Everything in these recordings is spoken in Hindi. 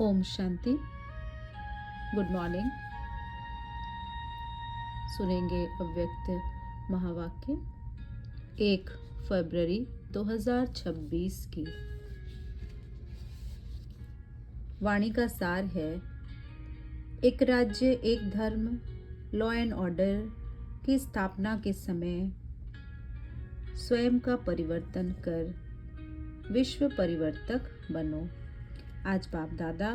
ओम शांति। Good morning. सुनेंगे अव्यक्त महावाक्य 1 फरवरी 2026 की वाणी का सार है। एक राज्य एक धर्म, लॉ एंड ऑर्डर की स्थापना के समय स्वयं का परिवर्तन कर विश्व परिवर्तक बनो। आज बाप दादा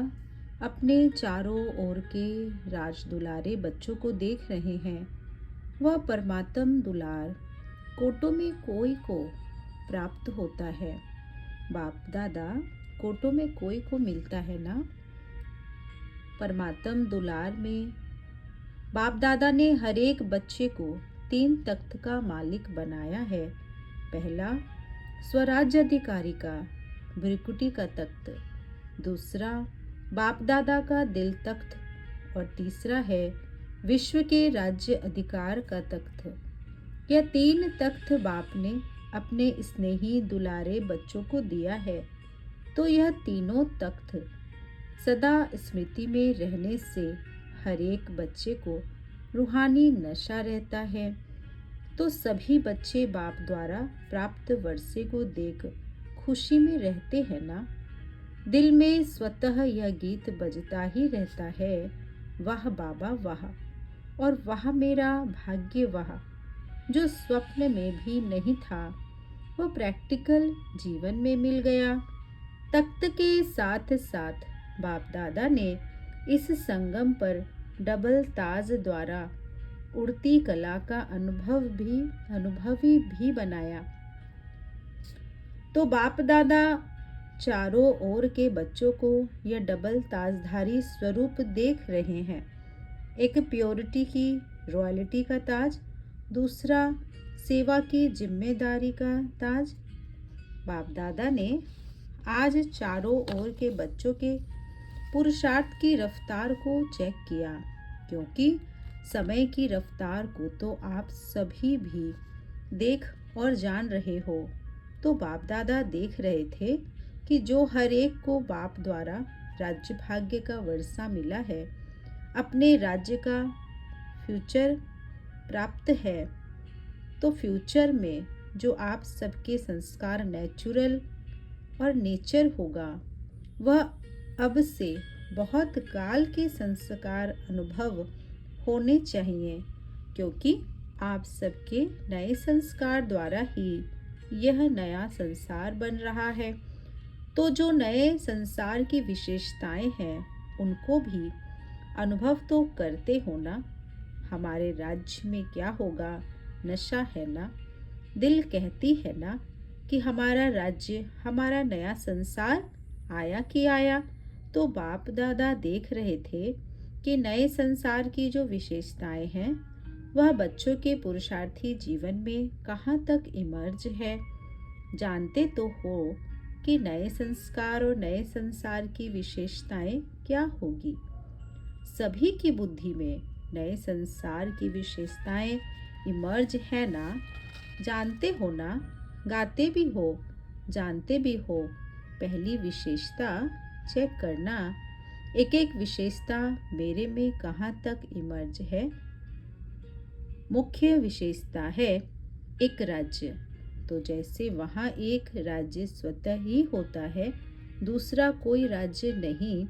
अपने चारों ओर के राज दुलारे बच्चों को देख रहे हैं। वह परमात्म दुलार कोटों में कोई को प्राप्त होता है। बाप दादा कोटों में कोई को मिलता है ना। परमात्म दुलार में बाप दादा ने हर एक बच्चे को 3 तख्त का मालिक बनाया है। पहला स्वराज्य अधिकारी का भ्रिकुटी का तख्त, दूसरा बाप दादा का दिल तख्त और तीसरा है विश्व के राज्य अधिकार का तख्त। यह 3 तख्त बाप ने अपने स्नेही दुलारे बच्चों को दिया है। तो यह तीनों तख्त सदा स्मृति में रहने से हर एक बच्चे को रूहानी नशा रहता है। तो सभी बच्चे बाप द्वारा प्राप्त वर्षे को देख खुशी में रहते हैं ना। दिल में स्वतः यह गीत बजता ही रहता है, वाह बाबा वाह, और वाह मेरा भाग्य वाह। जो स्वप्न में भी नहीं था वह प्रैक्टिकल जीवन में मिल गया। तख्त के साथ साथ बाप दादा ने इस संगम पर डबल ताज द्वारा उड़ती कला का अनुभवी भी बनाया। तो बाप दादा चारों ओर के बच्चों को यह डबल ताजधारी स्वरूप देख रहे हैं। एक प्योरिटी की रॉयल्टी का ताज, दूसरा सेवा की जिम्मेदारी का ताज। बाप दादा ने आज चारों ओर के बच्चों के पुरुषार्थ की रफ्तार को चेक किया, क्योंकि समय की रफ्तार को तो आप सभी भी देख और जान रहे हो। तो बाप दादा देख रहे थे कि जो हर एक को बाप द्वारा राज्य भाग्य का वर्षा मिला है, अपने राज्य का फ्यूचर प्राप्त है। तो फ्यूचर में जो आप सबके संस्कार नेचुरल और नेचर होगा, वह अब से बहुत काल के संस्कार अनुभव होने चाहिए, क्योंकि आप सबके नए संस्कार द्वारा ही यह नया संसार बन रहा है। तो जो नए संसार की विशेषताएं हैं उनको भी अनुभव तो करते हो ना। हमारे राज्य में क्या होगा, नशा है ना। दिल कहती है ना कि हमारा राज्य, हमारा नया संसार आया कि आया। तो बाप दादा देख रहे थे कि नए संसार की जो विशेषताएं हैं वह बच्चों के पुरुषार्थी जीवन में कहाँ तक इमर्ज है। जानते तो हो कि नए संस्कार और नए संसार की विशेषताएं क्या होगी। सभी की बुद्धि में नए संसार की विशेषताएं इमर्ज है ना। जानते हो ना, गाते भी हो, जानते भी हो। पहली विशेषता चेक करना, एक एक विशेषता मेरे में कहाँ तक इमर्ज है। मुख्य विशेषता है एक राज्य। तो जैसे वहाँ एक राज्य स्वतः ही होता है, दूसरा कोई राज्य नहीं,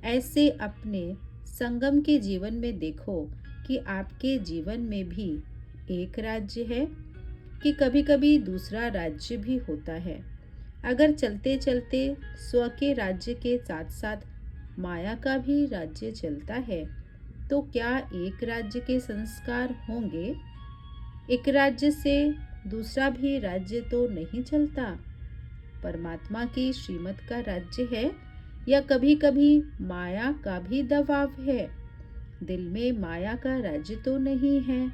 ऐसे अपने संगम के जीवन में देखो कि आपके जीवन में भी एक राज्य है कि कभी कभी दूसरा राज्य भी होता है। अगर चलते चलते स्व के राज्य के साथ साथ माया का भी राज्य चलता है, तो क्या एक राज्य के संस्कार होंगे? एक राज्य से दूसरा भी राज्य तो नहीं चलता। परमात्मा की श्रीमत का राज्य है या कभी कभी माया का भी दबाव है। दिल में माया का राज्य तो नहीं है।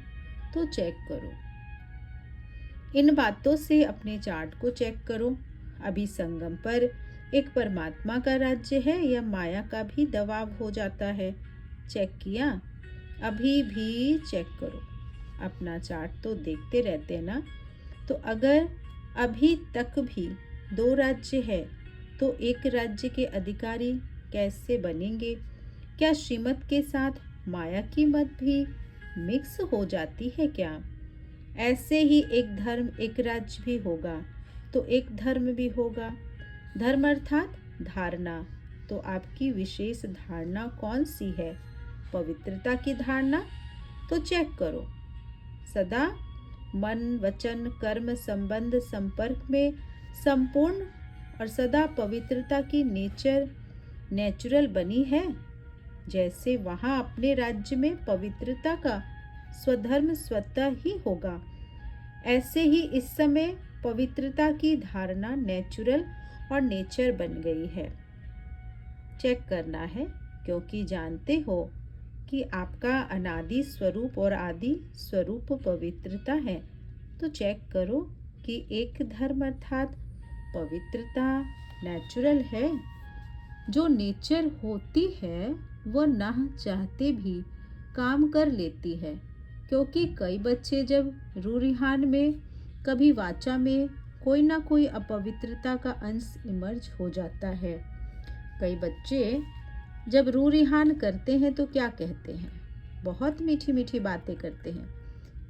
तो चेक करो, इन बातों से अपने चार्ट को चेक करो। अभी संगम पर एक परमात्मा का राज्य है या माया का भी दबाव हो जाता है? चेक किया? अभी भी चेक करो। अपना चार्ट तो देखते रहते ना। तो अगर अभी तक भी 2 राज्य है तो एक राज्य के अधिकारी कैसे बनेंगे? क्या श्रीमत के साथ माया की मत भी मिक्स हो जाती है क्या? ऐसे ही एक धर्म एक राज्य भी होगा तो एक धर्म भी होगा। धर्म अर्थात धारणा। तो आपकी विशेष धारणा कौन सी है? पवित्रता की धारणा? तो चेक करो। सदा मन वचन कर्म संबंध संपर्क में संपूर्ण और सदा पवित्रता की नेचुरल बनी है। जैसे वहाँ अपने राज्य में पवित्रता का स्वधर्म स्वतः ही होगा, ऐसे ही इस समय पवित्रता की धारणा नेचुरल और नेचर बन गई है। चेक करना है, क्योंकि जानते हो कि आपका अनादि स्वरूप और आदि स्वरूप पवित्रता है। तो चेक करो कि एक धर्म अर्थात पवित्रता नेचुरल है। जो नेचर होती है वह ना चाहते भी काम कर लेती है, क्योंकि कई बच्चे जब रूरिहान में कभी वाचा में कोई ना कोई अपवित्रता का अंश इमर्ज हो जाता है। कई बच्चे जब रूरिहान करते हैं तो क्या कहते हैं? बहुत मीठी मीठी बातें करते हैं।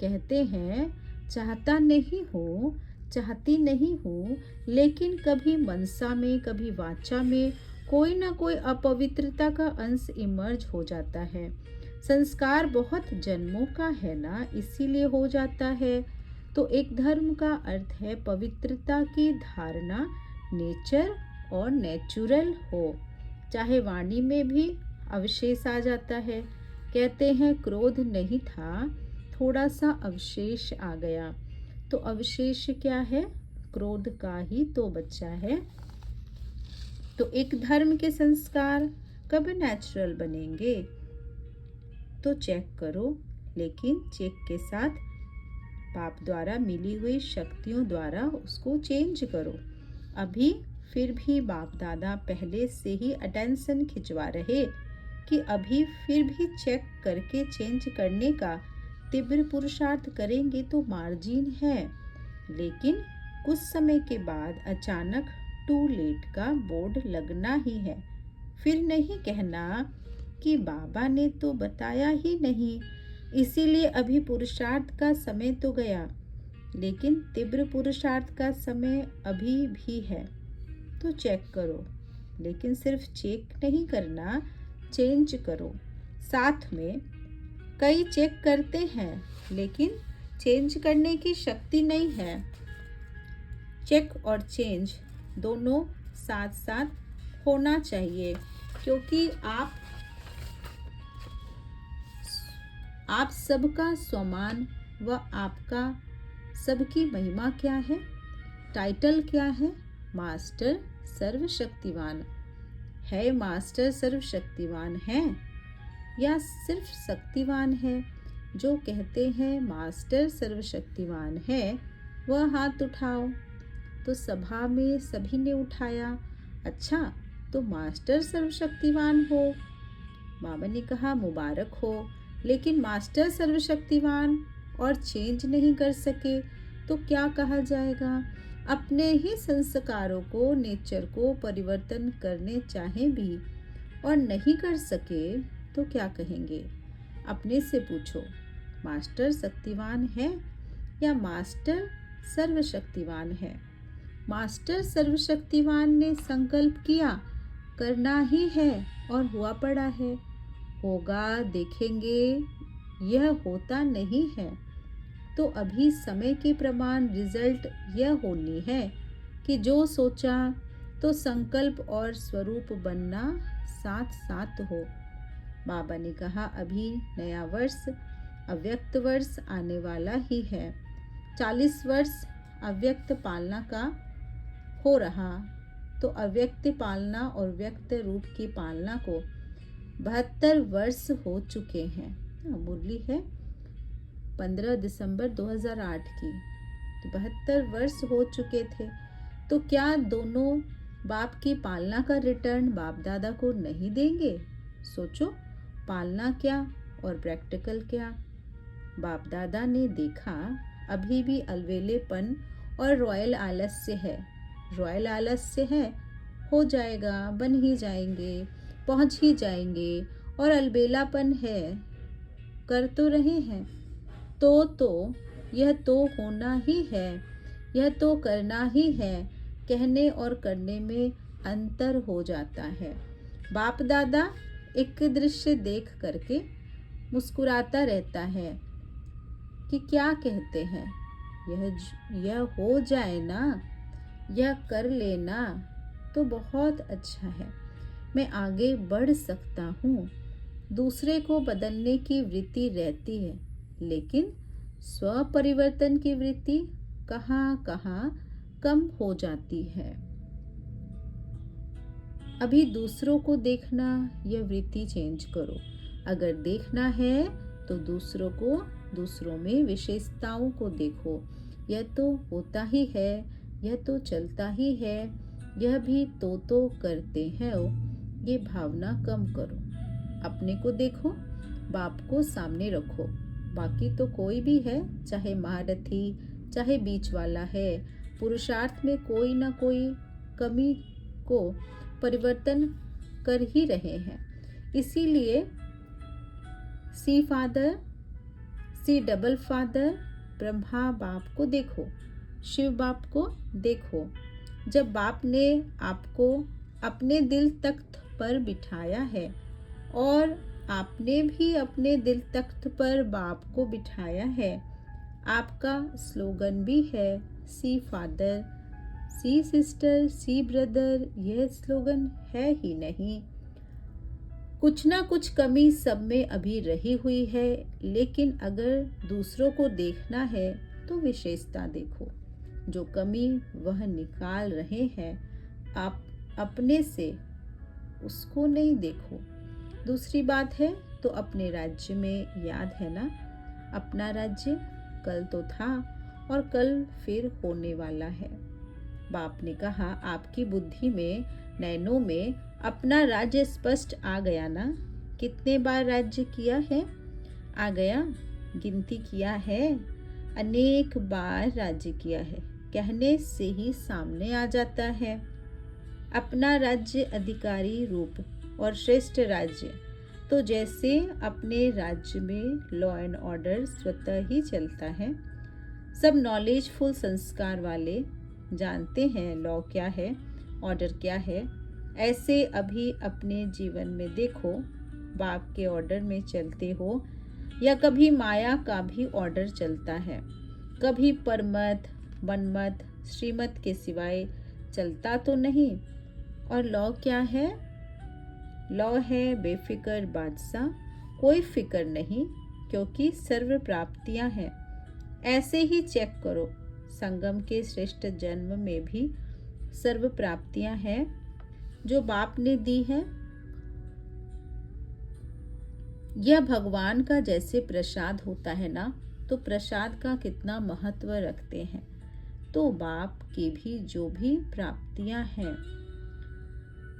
कहते हैं चाहता नहीं हूँ, चाहती नहीं हूँ, लेकिन कभी मनसा में कभी वाचा में कोई ना कोई अपवित्रता का अंश इमर्ज हो जाता है। संस्कार बहुत जन्मों का है ना, इसीलिए हो जाता है। तो एक धर्म का अर्थ है पवित्रता की धारणा नेचर और नेचुरल हो। चाहे वाणी में भी अवशेष आ जाता है। कहते हैं क्रोध नहीं था, थोड़ा सा अवशेष आ गया। तो अवशेष क्या है? क्रोध का ही तो बच्चा है। तो एक धर्म के संस्कार कब नेचुरल बनेंगे? तो चेक करो, लेकिन चेक के साथ पाप द्वारा मिली हुई शक्तियों द्वारा उसको चेंज करो। अभी फिर भी बाप दादा पहले से ही अटेंशन खिंचवा रहे कि अभी फिर भी चेक करके चेंज करने का तीव्र पुरुषार्थ करेंगे तो मार्जिन है, लेकिन कुछ समय के बाद अचानक टू लेट का बोर्ड लगना ही है। फिर नहीं कहना कि बाबा ने तो बताया ही नहीं, इसीलिए अभी पुरुषार्थ का समय तो गया, लेकिन तीव्र पुरुषार्थ का समय अभी भी है। तो चेक करो, लेकिन सिर्फ चेक नहीं करना, चेंज करो। साथ में कई चेक करते हैं लेकिन चेंज करने की शक्ति नहीं है। चेक और चेंज दोनों साथ साथ होना चाहिए, क्योंकि आप सबका स्वमान व आपका सबकी महिमा क्या है? टाइटल क्या है? मास्टर सर्वशक्तिवान है। मास्टर सर्वशक्तिवान है या सिर्फ शक्तिवान है? जो कहते हैं मास्टर सर्वशक्तिवान है वह हाथ उठाओ। तो सभा में सभी ने उठाया। अच्छा, तो मास्टर सर्वशक्तिवान हो। बाबा ने कहा मुबारक हो, लेकिन मास्टर सर्वशक्तिवान और चेंज नहीं कर सके तो क्या कहा जाएगा? अपने ही संस्कारों को नेचर को परिवर्तन करने चाहें भी और नहीं कर सके तो क्या कहेंगे? अपने से पूछो, मास्टर शक्तिवान है या मास्टर सर्वशक्तिवान है? मास्टर सर्वशक्तिवान ने संकल्प किया करना ही है और हुआ पड़ा है। होगा देखेंगे, यह होता नहीं है। तो अभी समय के प्रमाण रिजल्ट यह होनी है कि जो सोचा तो संकल्प और स्वरूप बनना साथ साथ हो। बाबा ने कहा अभी नया वर्ष अव्यक्त वर्ष आने वाला ही है। 40 वर्ष अव्यक्त पालना का हो रहा, तो अव्यक्त पालना और व्यक्त रूप की पालना को 72 वर्ष हो चुके हैं। मुरली है 15 दिसंबर 2008 की, तो 72 वर्ष हो चुके थे। तो क्या दोनों बाप की पालना का रिटर्न बाप दादा को नहीं देंगे? सोचो, पालना क्या और प्रैक्टिकल क्या। बाप दादा ने देखा अभी भी अलवेलेपन और रॉयल आलस्य है। रॉयल आलस्य है, हो जाएगा, बन ही जाएंगे, पहुंच ही जाएंगे, और अलबेलापन है, कर तो रहे हैं। तो यह तो होना ही है, यह तो करना ही है, कहने और करने में अंतर हो जाता है। बाप दादा एक दृश्य देख करके मुस्कुराता रहता है कि क्या कहते हैं, यह हो जाए ना, यह कर लेना तो बहुत अच्छा है, मैं आगे बढ़ सकता हूँ। दूसरे को बदलने की वृत्ति रहती है, लेकिन स्व परिवर्तन की वृत्ति कहाँ कहाँ कम हो जाती है। अभी दूसरों को देखना, यह वृत्ति चेंज करो। अगर देखना है तो दूसरों को, दूसरों में विशेषताओं को देखो। यह तो होता ही है, यह तो चलता ही है, यह भी तो करते हैं। ये भावना कम करो। अपने को देखो, बाप को सामने रखो। बाकी तो कोई भी है, चाहे महारथी, चाहे बीच वाला है, पुरुषार्थ में कोई ना कोई कमी को परिवर्तन कर ही रहे हैं। इसीलिए see father, see double father, Brahma बाप को देखो, शिव बाप को देखो। जब बाप ने आपको अपने दिल तख्त पर बिठाया है और आपने भी अपने दिल तख्त पर बाप को बिठाया है, आपका स्लोगन भी है सी फादर, सी सिस्टर, सी ब्रदर। यह स्लोगन है ही नहीं। कुछ ना कुछ कमी सब में अभी रही हुई है, लेकिन अगर दूसरों को देखना है तो विशेषता देखो। जो कमी वह निकाल रहे हैं, आप अपने से उसको नहीं देखो। दूसरी बात है तो अपने राज्य में, याद है ना, अपना राज्य कल तो था और कल फिर होने वाला है। बाप ने कहा आपकी बुद्धि में, नैनों में अपना राज्य स्पष्ट आ गया ना। कितने बार राज्य किया है? आ गया, गिनती किया है, अनेक बार राज्य किया है, कहने से ही सामने आ जाता है। अपना राज्य अधिकारी रूप और श्रेष्ठ राज्य, तो जैसे अपने राज्य में लॉ एंड ऑर्डर स्वतः ही चलता है। सब नॉलेजफुल संस्कार वाले जानते हैं लॉ क्या है, ऑर्डर क्या है। ऐसे अभी अपने जीवन में देखो, बाप के ऑर्डर में चलते हो या कभी माया का भी ऑर्डर चलता है। कभी परमत, मनमत, श्रीमत के सिवाय चलता तो नहीं। और लॉ क्या है? लॉ है बेफिक्र बादशाह, कोई फिक्र नहीं, क्योंकि सर्व प्राप्तियां हैं। ऐसे ही चेक करो, संगम के श्रेष्ठ जन्म में भी सर्व प्राप्तियां हैं जो बाप ने दी है। यह भगवान का जैसे प्रसाद होता है ना, तो प्रसाद का कितना महत्व रखते हैं। तो बाप की भी जो भी प्राप्तियां हैं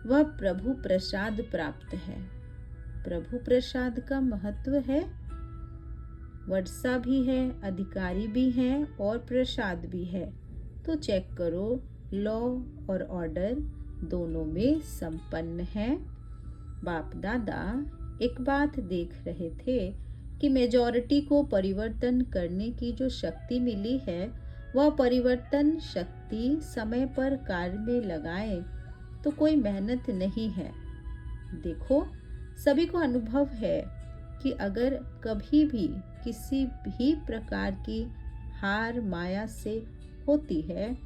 वह प्रभु प्रसाद प्राप्त है। प्रभु प्रसाद का महत्व है, वर्षा भी है, अधिकारी भी हैं और प्रसाद भी है। तो चेक करो, लॉ और ऑर्डर दोनों में संपन्न है। बाप दादा एक बात देख रहे थे कि मेजॉरिटी को परिवर्तन करने की जो शक्ति मिली है, वह परिवर्तन शक्ति समय पर कार्य में लगाए तो कोई मेहनत नहीं है। देखो, सभी को अनुभव है कि अगर कभी भी किसी भी प्रकार की हार माया से होती है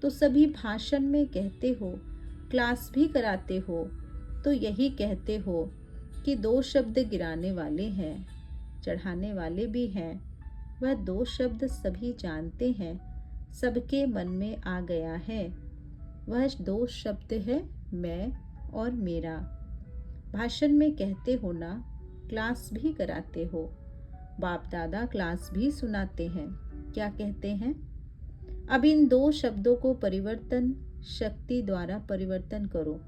तो सभी भाषण में कहते हो, क्लास भी कराते हो तो यही कहते हो कि 2 शब्द गिराने वाले हैं, चढ़ाने वाले भी हैं। वह 2 शब्द सभी जानते हैं, सबके मन में आ गया है। वह 2 शब्द है मैं और मेरा। भाषण में कहते हो ना, क्लास भी कराते हो, बाप दादा क्लास भी सुनाते हैं। क्या कहते हैं? अब इन 2 शब्दों को परिवर्तन शक्ति द्वारा परिवर्तन करो।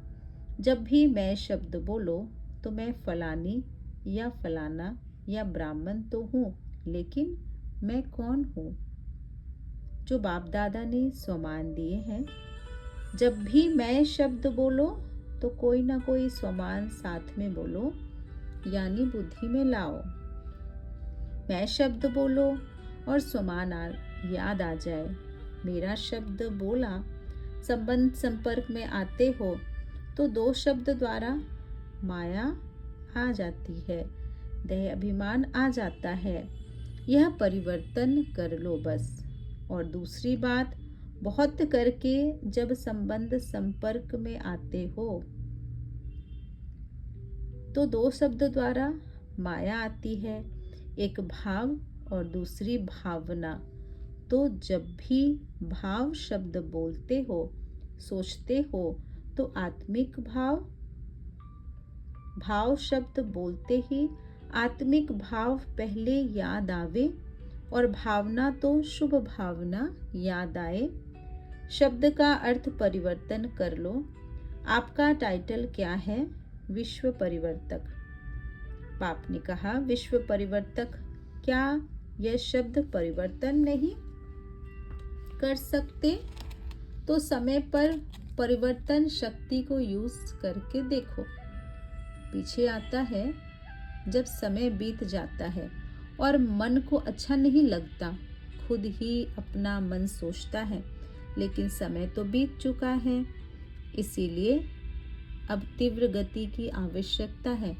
जब भी मैं शब्द बोलो तो मैं फलानी या फलाना या ब्राह्मण तो हूँ, लेकिन मैं कौन हूँ? जो बाप दादा ने स्वमान दिए हैं। जब भी मैं शब्द बोलो तो कोई ना कोई स्वमान साथ में बोलो, यानी बुद्धि में लाओ। मैं शब्द बोलो और स्वमान याद आ जाए। मेरा शब्द बोला, संबंध संपर्क में आते हो तो दो शब्द द्वारा माया आ जाती है, देह अभिमान आ जाता है। यह परिवर्तन कर लो बस। और दूसरी बात, बहुत करके जब संबंध संपर्क में आते हो तो दो शब्द द्वारा माया आती है, एक भाव और दूसरी भावना। तो जब भी भाव शब्द बोलते हो, सोचते हो, तो आत्मिक भाव शब्द बोलते ही आत्मिक भाव पहले याद आवे और भावना तो शुभ भावना याद आए। शब्द का अर्थ परिवर्तन कर लो। आपका टाइटल क्या है? विश्व परिवर्तक। बाप ने कहा, विश्व परिवर्तक, क्या यह शब्द परिवर्तन नहीं कर सकते? तो समय पर परिवर्तन शक्ति को यूज करके देखो। पीछे आता है, जब समय बीत जाता है और मन को अच्छा नहीं लगता, खुद ही अपना मन सोचता है, लेकिन समय तो बीत चुका है, इसीलिए अब तीव्र गति की आवश्यकता है।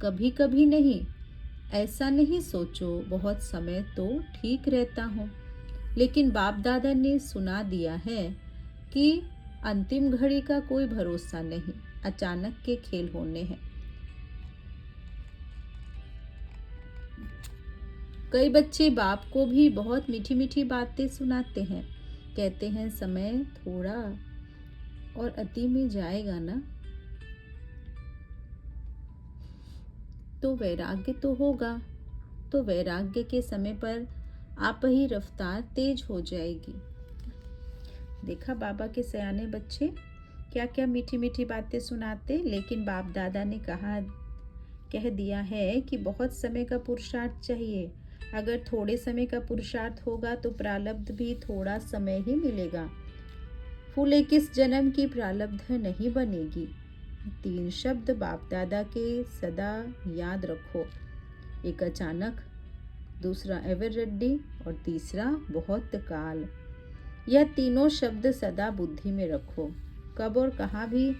कभी कभी नहीं, ऐसा नहीं सोचो बहुत समय तो ठीक रहता हूँ, लेकिन बाप दादा ने सुना दिया है कि अंतिम घड़ी का कोई भरोसा नहीं, अचानक के खेल होने हैं। कई बच्चे बाप को भी बहुत मीठी मीठी बातें सुनाते हैं, कहते हैं समय थोड़ा और अति में जाएगा ना, तो वैराग्य तो होगा। तो वैराग्य के समय पर आप ही रफ्तार तेज हो जाएगी। देखा बाबा के सयाने बच्चे क्या क्या मीठी मीठी बातें सुनाते, लेकिन बाप दादा ने कह दिया है कि बहुत समय का पुरुषार्थ चाहिए। अगर थोड़े समय का पुरुषार्थ होगा तो प्रारब्ध भी थोड़ा समय ही मिलेगा। फुल 21 जन्म की प्रारब्ध नहीं बनेगी। 3 शब्द बाप दादा के सदा याद रखो, एक अचानक, दूसरा एवर रेडी और तीसरा बहुत काल। यह तीनों शब्द सदा बुद्धि में रखो। कब और कहाँ भी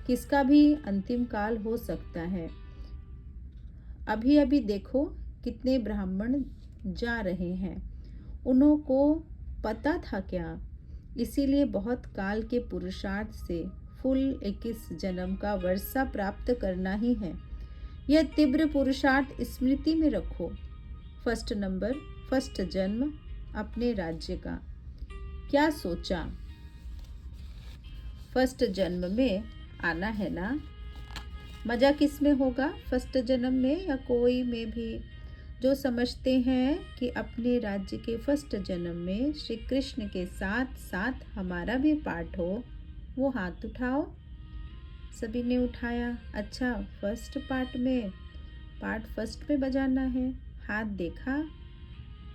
किसका भी अंतिम काल हो सकता है। अभी अभी देखो कितने ब्राह्मण जा रहे हैं, उन्हों को पता था क्या? इसीलिए बहुत काल के पुरुषार्थ से फुल 21 जन्म का वर्षा प्राप्त करना ही है। यह तीव्र पुरुषार्थ स्मृति में रखो। फर्स्ट नंबर, फर्स्ट जन्म अपने राज्य का। क्या सोचा? फर्स्ट जन्म में आना है ना? मजा किस में होगा, फर्स्ट जन्म में या कोई में भी? जो समझते हैं कि अपने राज्य के फर्स्ट जन्म में श्री कृष्ण के साथ साथ हमारा भी पार्ट हो, वो हाथ उठाओ। सभी ने उठाया। अच्छा, फर्स्ट पार्ट फर्स्ट में बजाना है। हाथ देखा,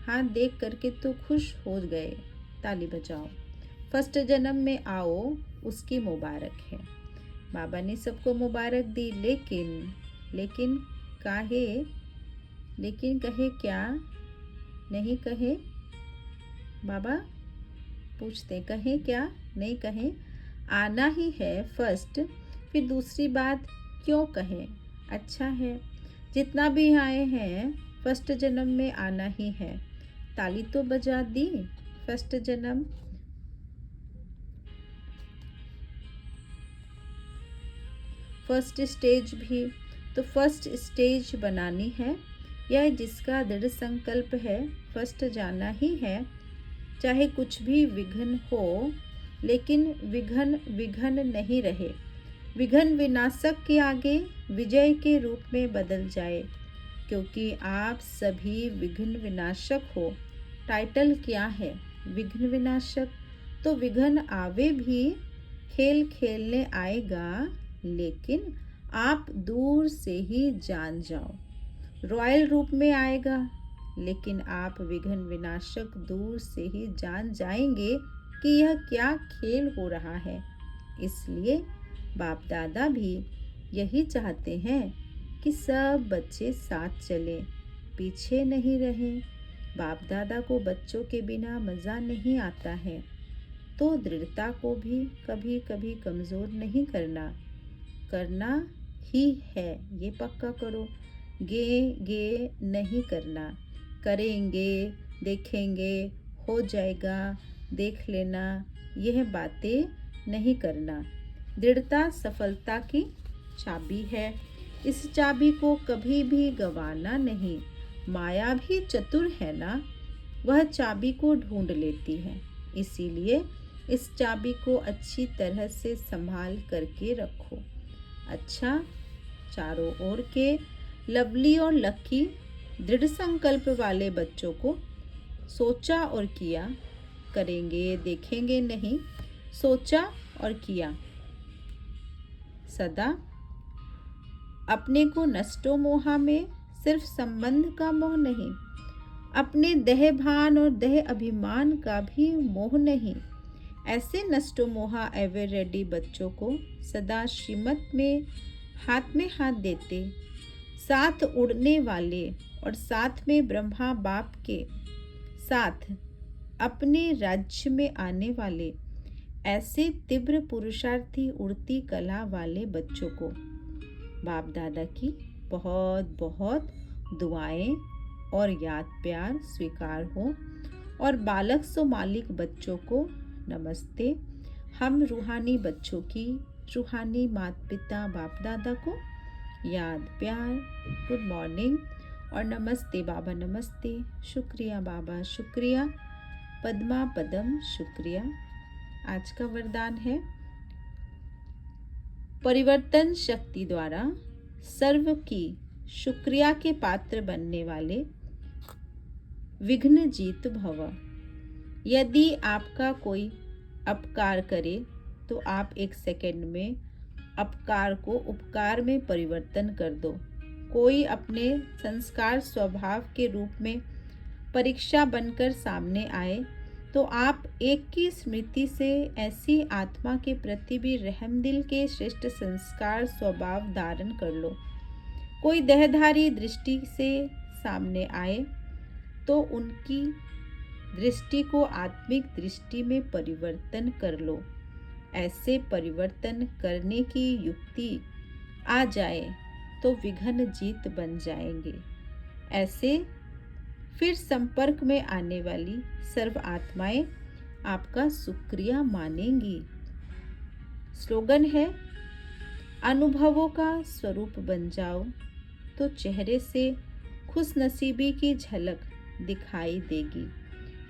हाथ देख करके तो खुश हो गए, ताली बजाओ। फर्स्ट जन्म में आओ, उसकी मुबारक है। बाबा ने सबको मुबारक दी, लेकिन कहे क्या? नहीं कहे। बाबा पूछते, कहे क्या? नहीं कहे। आना ही है फर्स्ट, फिर दूसरी बात क्यों कहें? अच्छा है, जितना भी आए हैं फर्स्ट जन्म में आना ही है। ताली तो बजा दी। फर्स्ट जन्म फर्स्ट स्टेज भी, तो फर्स्ट स्टेज बनानी है। यह जिसका दृढ़ संकल्प है, फर्स्ट जाना ही है, चाहे कुछ भी विघ्न हो, लेकिन विघ्न नहीं रहे। विघ्न विनाशक के आगे विजय के रूप में बदल जाए, क्योंकि आप सभी विघ्न विनाशक हो। टाइटल क्या है? विघ्न विनाशक। तो विघ्न आवे भी, खेल खेलने आएगा, लेकिन आप दूर से ही जान जाओ। रॉयल रूप में आएगा, लेकिन आप विघ्न विनाशक दूर से ही जान जाएंगे कि यह क्या खेल हो रहा है। इसलिए बाप दादा भी यही चाहते हैं कि सब बच्चे साथ चलें, पीछे नहीं रहें। बाप दादा को बच्चों के बिना मज़ा नहीं आता है, तो दृढ़ता को भी कभी कभी कमज़ोर नहीं करना ही है, ये पक्का करो। गे नहीं करना, करेंगे, देखेंगे, हो जाएगा, देख लेना, यह बातें नहीं करना। दृढ़ता सफलता की चाबी है। इस चाबी को कभी भी गंवाना नहीं। माया भी चतुर है ना, वह चाबी को ढूंढ लेती है। इसीलिए इस चाबी को अच्छी तरह से संभाल करके रखो। अच्छा, चारों ओर के लवली और लकी दृढ़ संकल्प वाले बच्चों को सोचा और किया, करेंगे देखेंगे नहीं, सोचा और किया। सदा अपने को नष्टो मोहा में सिर्फ संबंध का मोह नहीं, अपने देह भान और देह अभिमान का भी मोह नहीं। ऐसे नष्टो मोहा एवर रेडी बच्चों को सदा श्रीमत में हाथ देते, साथ उड़ने वाले और साथ में ब्रह्मा बाप के साथ अपने राज्य में आने वाले ऐसे तीव्र पुरुषार्थी उड़ती कला वाले बच्चों को बाप दादा की बहुत बहुत दुआएं और याद प्यार स्वीकार हो। और बालक सो मालिक बच्चों को नमस्ते। हम रूहानी बच्चों की रूहानी माता पिता बाप दादा को याद प्यार, गुड मॉर्निंग और नमस्ते बाबा, नमस्ते, शुक्रिया बाबा, शुक्रिया, पद्मा पदम, शुक्रिया। आज का वरदान है, परिवर्तन शक्ति द्वारा सर्व की शुक्रिया के पात्र बनने वाले विघ्न जीत भव। यदि आपका कोई अपकार करे तो आप 1 सेकंड में अपकार को उपकार में परिवर्तन कर दो। कोई अपने संस्कार स्वभाव के रूप में परीक्षा बनकर सामने आए तो आप एक की स्मृति से ऐसी आत्मा के प्रति भी रहमदिल के श्रेष्ठ संस्कार स्वभाव धारण कर लो। कोई देहधारी दृष्टि से सामने आए तो उनकी दृष्टि को आत्मिक दृष्टि में परिवर्तन कर लो। ऐसे परिवर्तन करने की युक्ति आ जाए तो विघ्न जीत बन जाएंगे। ऐसे फिर संपर्क में आने वाली सर्व आत्माएं आपका शुक्रिया मानेंगी। स्लोगन है, अनुभवों का स्वरूप बन जाओ तो चेहरे से खुशनसीबी की झलक दिखाई देगी।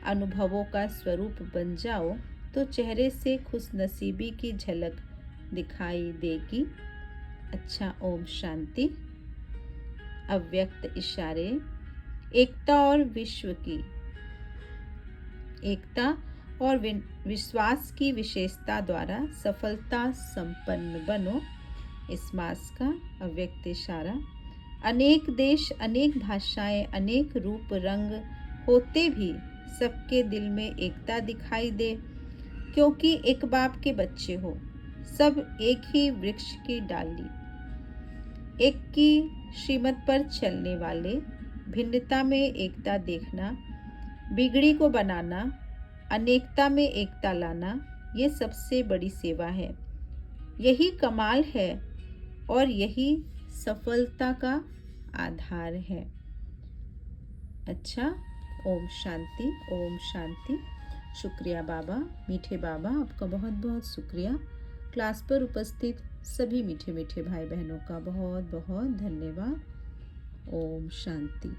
अनुभवों का स्वरूप बन जाओ तो चेहरे से खुशनसीबी की झलक दिखाई देगी। अच्छा, ओम शांति। अव्यक्त इशारे। एकता और विश्व की एकता और विश्वास की विशेषता द्वारा सफलता संपन्न बनो। इस मास का अव्यक्त इशारा। अनेक देश, अनेक भाषाएं, अनेक रूप रंग होते भी सबके दिल में एकता दिखाई दे, क्योंकि एक बाप के बच्चे हो, सब एक ही वृक्ष की डाली, एक की श्रीमत पर चलने वाले। भिन्नता में एकता देखना, बिगड़ी को बनाना, अनेकता में एकता लाना, ये सबसे बड़ी सेवा है। यही कमाल है और यही सफलता का आधार है। अच्छा, ओम शांति, ओम शांति। शुक्रिया बाबा, मीठे बाबा, आपका बहुत बहुत शुक्रिया। क्लास पर उपस्थित सभी मीठे मीठे भाई बहनों का बहुत बहुत धन्यवाद। ओम शांति।